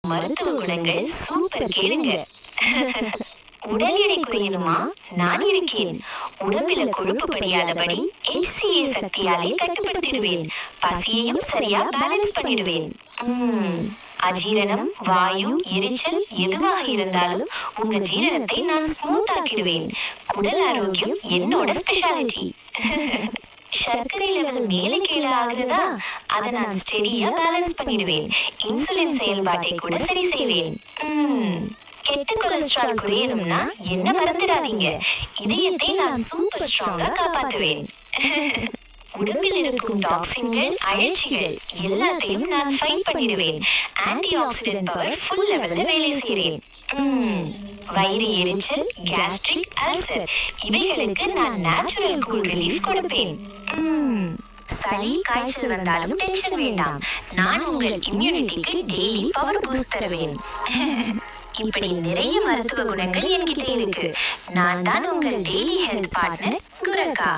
மருத்துவ குணங்கள் சூப்பர் கேளுங்க. உடல் எடை குறையணுமா? நான் இருக்கேன். உடம்புல கொழுப்பு படியாதபடி HCA சக்தியாலே கட்டுப்படுத்திடுவேன். பசியையும் சரியா பேலன்ஸ் பண்ணிடுவேன். அஜீரணம், வாயு, எரிச்சல் எதுவாக இருந்தாலும் உங்க ஜீரணத்தை நான் ஸ்மூத் ஆக்கிடுவேன். குடல் ஆரோக்கியம் என்னோட ஸ்பெஷாலிட்டி. சர்க்கரை லெவல் மேலே கீழே ஆகுறதா? அதை நான் ஸ்டெடியா பேலன்ஸ் பண்ணிடுவேன். இன்சுலின் செயல்பாட்டை கூட சரி செய்வேன். கெட்ட கொலஸ்ட்ரால் குறையணும்னா என்ன மறந்துடாதீங்க. இதயத்தை நான் சூப்பர் ஸ்ட்ராங்கா காப்பாத்துவேன். உடம்பில் இருக்கும் டாக்ஸின்கள், அழற்சிகள் எல்லாத்தையும் நான் ஃபைட் பண்ணிடுவேன். ஆன்டி ஆக்சிடென்ட் பவர் ஃபுல் லெவல்ல வேலை செய்றேன். வயிறு எரிச்சல், கேஸ்ட்ரிக், அல்சர் இவைகளுக்கு நான் நேச்சுரல் கூல் ரிலீஃப் கொடுப்பேன். சளி, காய்ச்சல் வந்தாலும் டென்ஷன் வேண்டாம். நான் உங்கள் இம்யூனிட்டிக்கு டெய்லி பவர் பூஸ்ட் தருவேன். இப்படி நிறைய மருத்துவ குணங்கள் என்கிட்ட இருக்கு. நான் தான் உங்கள் டெய்லி ஹெல்த் பார்ட்னர் குரக்கா.